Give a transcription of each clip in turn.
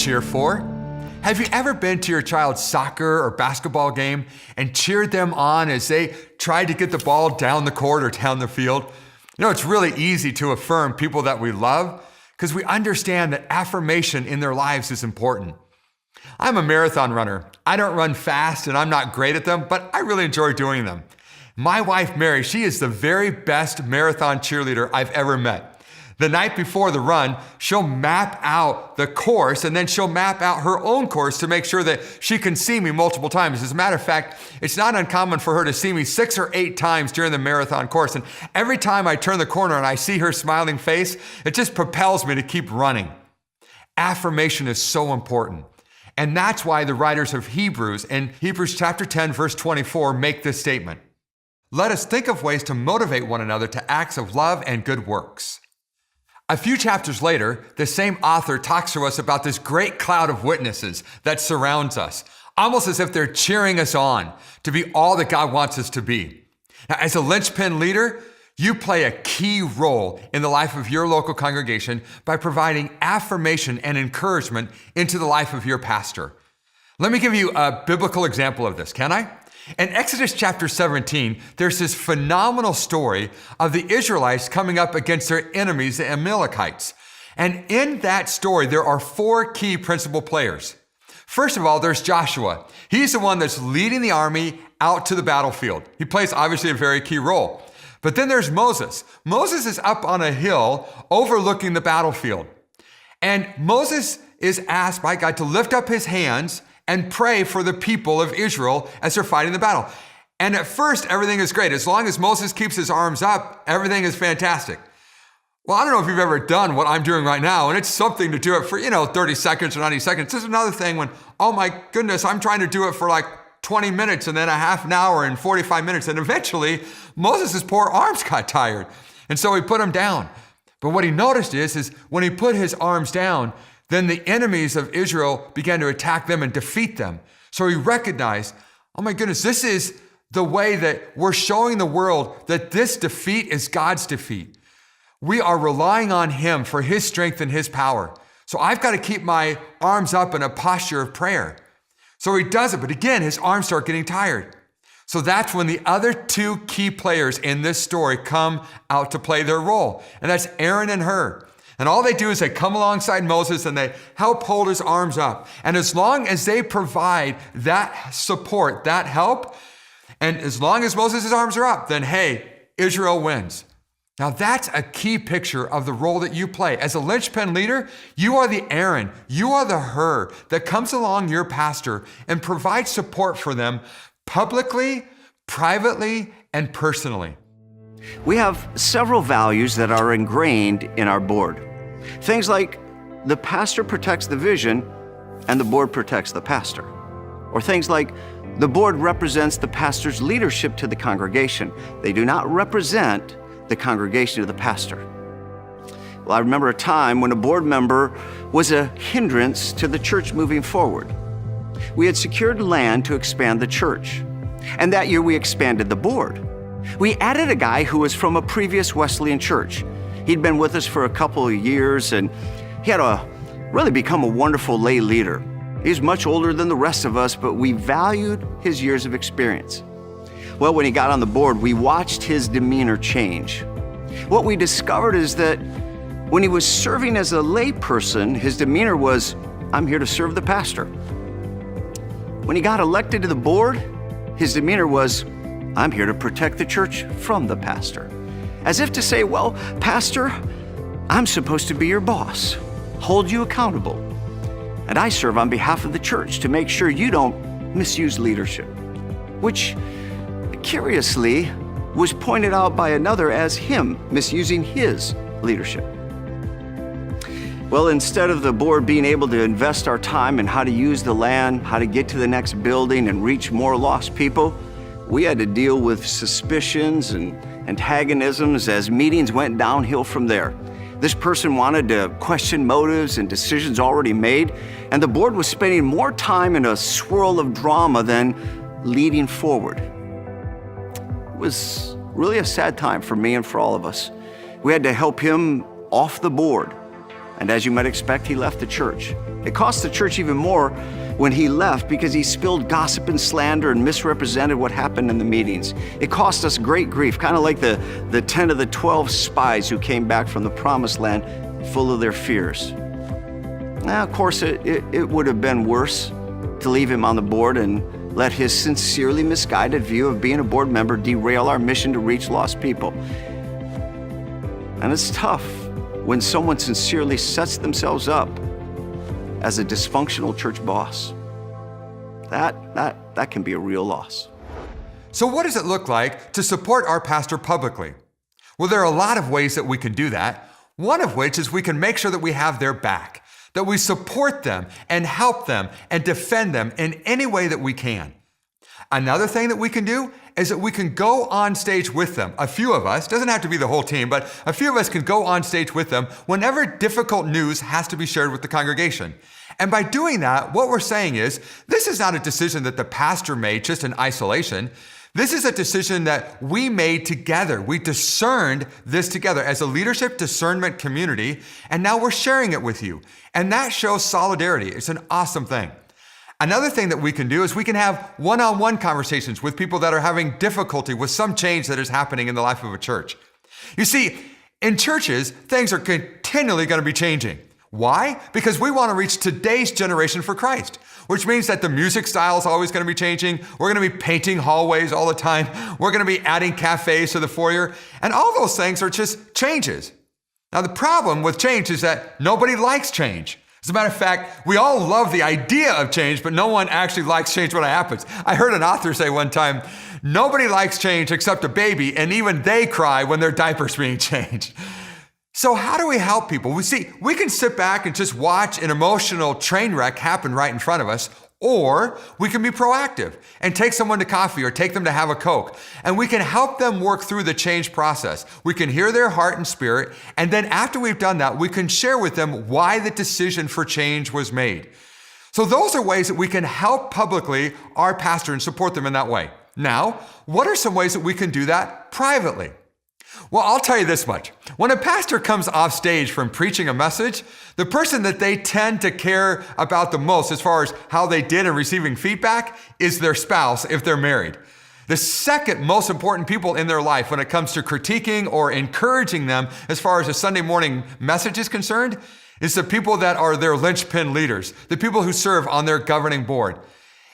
cheer for? Have you ever been to your child's soccer or basketball game and cheered them on as they tried to get the ball down the court or down the field? You know, it's really easy to affirm people that we love because we understand that affirmation in their lives is important. I'm a marathon runner. I don't run fast and I'm not great at them, but I really enjoy doing them. My wife, Mary, she is the very best marathon cheerleader I've ever met. The night before the run, she'll map out the course and then she'll map out her own course to make sure that she can see me multiple times. As a matter of fact, it's not uncommon for her to see me 6 or 8 times during the marathon course. And every time I turn the corner and I see her smiling face, it just propels me to keep running. Affirmation is so important. And that's why the writers of Hebrews in Hebrews chapter 10, verse 24 make this statement. Let us think of ways to motivate one another to acts of love and good works. A few chapters later, the same author talks to us about this great cloud of witnesses that surrounds us, almost as if they're cheering us on to be all that God wants us to be. Now, as a linchpin leader, you play a key role in the life of your local congregation by providing affirmation and encouragement into the life of your pastor. Let me give you a biblical example of this, can I? In Exodus chapter 17, there's this phenomenal story of the Israelites coming up against their enemies, the Amalekites. And in that story, there are 4 key principal players. First of all, there's Joshua. He's the one that's leading the army out to the battlefield. He plays obviously a very key role. But then there's Moses. Moses is up on a hill overlooking the battlefield. And Moses is asked by God to lift up his hands and pray for the people of Israel as they're fighting the battle. And at first, everything is great. As long as Moses keeps his arms up, everything is fantastic. Well, I don't know if you've ever done what I'm doing right now, and it's something to do it for, 30 seconds or 90 seconds. This is another thing when, oh my goodness, I'm trying to do it for like 20 minutes and then a half an hour and 45 minutes. And eventually, Moses' poor arms got tired. And so he put them down. But what he noticed is when he put his arms down, then the enemies of Israel began to attack them and defeat them. So he recognized, oh my goodness, this is the way that we're showing the world that this defeat is God's defeat. We are relying on him for his strength and his power. So I've got to keep my arms up in a posture of prayer. So he does it, but again, his arms start getting tired. So that's when the other 2 key players in this story come out to play their role. And that's Aaron and Hur. And all they do is they come alongside Moses and they help hold his arms up. And as long as they provide that support, that help, and as long as Moses' arms are up, then hey, Israel wins. Now that's a key picture of the role that you play. As a linchpin leader, you are the Aaron, you are the Hur that comes along your pastor and provides support for them publicly, privately, and personally. We have several values that are ingrained in our board. Things like the pastor protects the vision and the board protects the pastor. Or things like the board represents the pastor's leadership to the congregation. They do not represent the congregation of the pastor. Well, I remember a time when a board member was a hindrance to the church moving forward. We had secured land to expand the church, and that year we expanded the board. We added a guy who was from a previous Wesleyan church. He'd been with us for a couple of years, and he had really become a wonderful lay leader. He's much older than the rest of us, but we valued his years of experience. Well, when he got on the board, we watched his demeanor change. What we discovered is that when he was serving as a lay person, his demeanor was, I'm here to serve the pastor. When he got elected to the board, his demeanor was, I'm here to protect the church from the pastor. As if to say, well, pastor, I'm supposed to be your boss, hold you accountable. And I serve on behalf of the church to make sure you don't misuse leadership, which curiously was pointed out by another as him misusing his leadership. Well, instead of the board being able to invest our time in how to use the land, how to get to the next building and reach more lost people, we had to deal with suspicions and antagonisms as meetings went downhill from there. This person wanted to question motives and decisions already made, and the board was spending more time in a swirl of drama than leading forward. It was really a sad time for me and for all of us. We had to help him off the board. And as you might expect, he left the church. It cost the church even more when he left because he spilled gossip and slander and misrepresented what happened in the meetings. It cost us great grief, kind of like the 10 of the 12 spies who came back from the promised land full of their fears. Now, of course, it would have been worse to leave him on the board and let his sincerely misguided view of being a board member derail our mission to reach lost people. And it's tough when someone sincerely sets themselves up as a dysfunctional church boss. That can be a real loss. So what does it look like to support our pastor publicly? Well, there are a lot of ways that we can do that. One of which is we can make sure that we have their back, that we support them and help them and defend them in any way that we can. Another thing that we can do is that we can go on stage with them. A few of us, doesn't have to be the whole team, but a few of us can go on stage with them whenever difficult news has to be shared with the congregation. And by doing that, what we're saying is, this is not a decision that the pastor made just in isolation. This is a decision that we made together. We discerned this together as a leadership discernment community, and now we're sharing it with you. And that shows solidarity. It's an awesome thing. Another thing that we can do is we can have one-on-one conversations with people that are having difficulty with some change that is happening in the life of a church. You see, in churches, things are continually going to be changing. Why? Because we want to reach today's generation for Christ, which means that the music style is always going to be changing. We're going to be painting hallways all the time. We're going to be adding cafes to the foyer. And all those things are just changes. Now, the problem with change is that nobody likes change. As a matter of fact, we all love the idea of change, but no one actually likes change when it happens. I heard an author say one time, nobody likes change except a baby, and even they cry when their diaper's being changed. So how do we help people? We can sit back and just watch an emotional train wreck happen right in front of us, or we can be proactive and take someone to coffee or take them to have a Coke, and we can help them work through the change process. We can hear their heart and spirit, and then after we've done that, we can share with them why the decision for change was made. So those are ways that we can help publicly our pastor and support them in that way. Now, what are some ways that we can do that privately? Well, I'll tell you this much. When a pastor comes off stage from preaching a message, the person that they tend to care about the most as far as how they did in receiving feedback is their spouse if they're married. The second most important people in their life when it comes to critiquing or encouraging them as far as a Sunday morning message is concerned is the people that are their linchpin leaders, the people who serve on their governing board.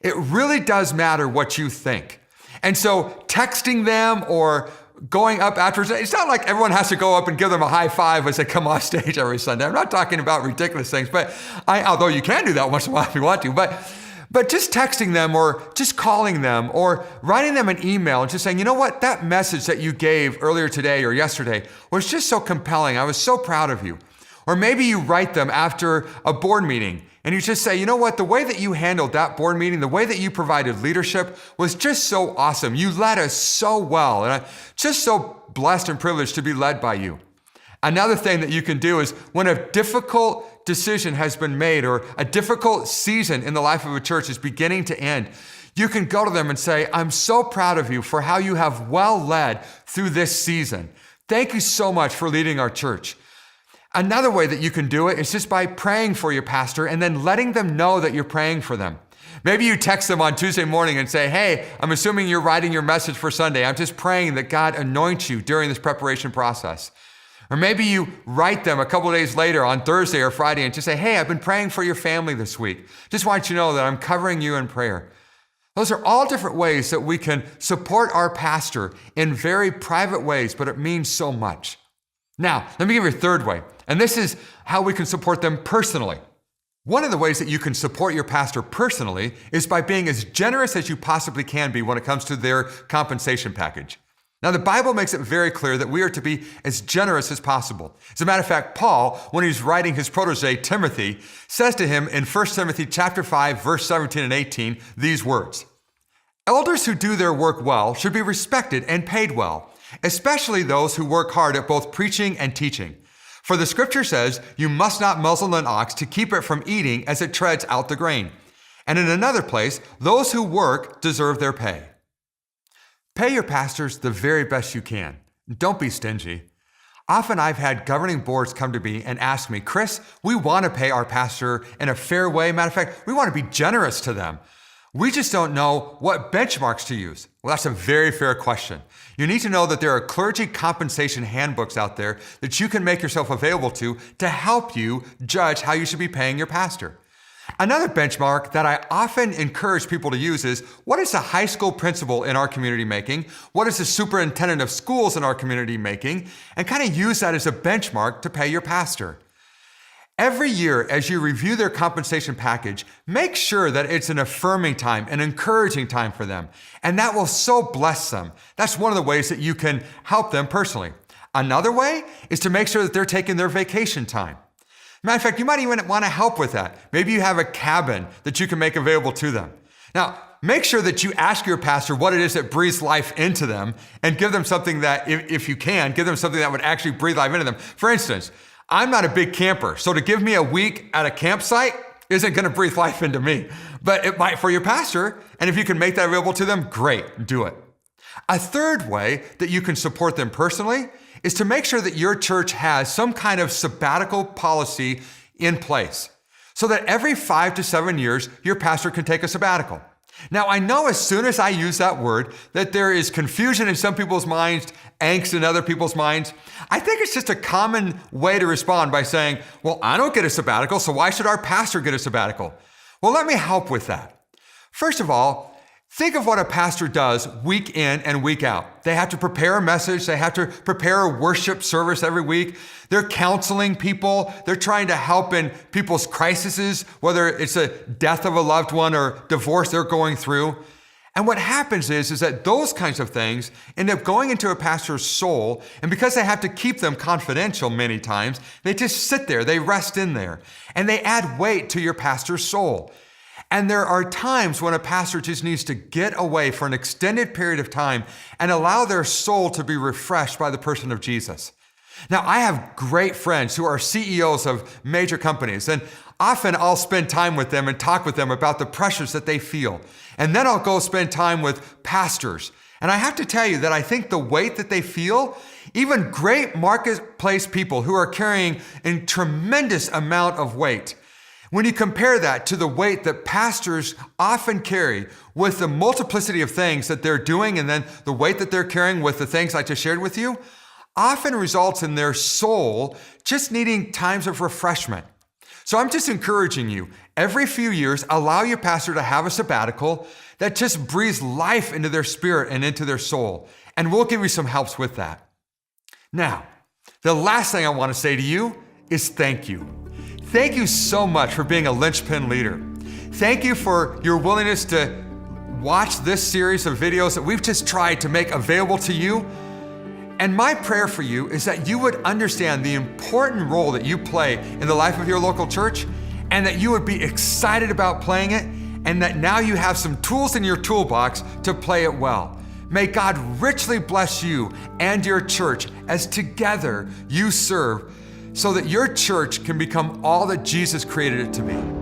It really does matter what you think. And so texting them or going up afterwards, it's not like everyone has to go up and give them a high five as they come off stage every Sunday. I'm not talking about ridiculous things, but although you can do that once in a while if you want to, but just texting them or just calling them or writing them an email and just saying, you know what, that message that you gave earlier today or yesterday was just so compelling. I was so proud of you. Or maybe you write them after a board meeting and you just say, you know what, the way that you handled that board meeting, the way that you provided leadership was just so awesome. You led us so well, and I'm just so blessed and privileged to be led by you. Another thing that you can do is when a difficult decision has been made or a difficult season in the life of a church is beginning to end, you can go to them and say, I'm so proud of you for how you have well led through this season. Thank you so much for leading our church. Another way that you can do it is just by praying for your pastor and then letting them know that you're praying for them. Maybe you text them on Tuesday morning and say, hey, I'm assuming you're writing your message for Sunday. I'm just praying that God anoints you during this preparation process. Or maybe you write them a couple of days later on Thursday or Friday and just say, hey, I've been praying for your family this week. Just want you to know that I'm covering you in prayer. Those are all different ways that we can support our pastor in very private ways, but it means so much. Now, let me give you a third way, and this is how we can support them personally. One of the ways that you can support your pastor personally is by being as generous as you possibly can be when it comes to their compensation package. Now, the Bible makes it very clear that we are to be as generous as possible. As a matter of fact, Paul, when he's writing his protege, Timothy, says to him in 1 Timothy chapter 5, verse 17 and 18, these words, elders who do their work well should be respected and paid well, especially those who work hard at both preaching and teaching. For the scripture says, you must not muzzle an ox to keep it from eating as it treads out the grain. And in another place, those who work deserve their pay. Pay your pastors the very best you can. Don't be stingy. Often I've had governing boards come to me and ask me, Chris, we want to pay our pastor in a fair way. Matter of fact, we want to be generous to them. We just don't know what benchmarks to use. Well, that's a very fair question. You need to know that there are clergy compensation handbooks out there that you can make yourself available to help you judge how you should be paying your pastor. Another benchmark that I often encourage people to use is, what is the high school principal in our community making? What is the superintendent of schools in our community making? And kind of use that as a benchmark to pay your pastor. Every year, as you review their compensation package, make sure that it's an affirming time, an encouraging time for them. And that will so bless them. That's one of the ways that you can help them personally. Another way is to make sure that they're taking their vacation time. Matter of fact, you might even want to help with that. Maybe you have a cabin that you can make available to them. Now, make sure that you ask your pastor what it is that breathes life into them and give them something that, if you can, give them something that would actually breathe life into them. For instance, I'm not a big camper, so to give me a week at a campsite isn't going to breathe life into me, but it might for your pastor. And if you can make that available to them, great, do it. A third way that you can support them personally is to make sure that your church has some kind of sabbatical policy in place so that every 5 to 7 years, your pastor can take a sabbatical. Now, I know as soon as I use that word that there is confusion in some people's minds, angst in other people's minds. I think it's just a common way to respond by saying, well, I don't get a sabbatical, so why should our pastor get a sabbatical? Well, let me help with that. First of all, think of what a pastor does week in and week out. They have to prepare a message. They have to prepare a worship service every week. They're counseling people. They're trying to help in people's crises, whether it's a death of a loved one or divorce they're going through. And what happens is that those kinds of things end up going into a pastor's soul. And because they have to keep them confidential many times, they just sit there, they rest in there, and they add weight to your pastor's soul. And there are times when a pastor just needs to get away for an extended period of time and allow their soul to be refreshed by the person of Jesus. Now, I have great friends who are CEOs of major companies, and often I'll spend time with them and talk with them about the pressures that they feel. And then I'll go spend time with pastors. And I have to tell you that I think the weight that they feel, even great marketplace people who are carrying a tremendous amount of weight, when you compare that to the weight that pastors often carry with the multiplicity of things that they're doing and then the weight that they're carrying with the things I just shared with you, often results in their soul just needing times of refreshment. So I'm just encouraging you, every few years, allow your pastor to have a sabbatical that just breathes life into their spirit and into their soul. And we'll give you some helps with that. Now, the last thing I want to say to you is thank you. Thank you so much for being a linchpin leader. Thank you for your willingness to watch this series of videos that we've just tried to make available to you. And my prayer for you is that you would understand the important role that you play in the life of your local church, and that you would be excited about playing it, and that now you have some tools in your toolbox to play it well. May God richly bless you and your church as together you serve, so that your church can become all that Jesus created it to be.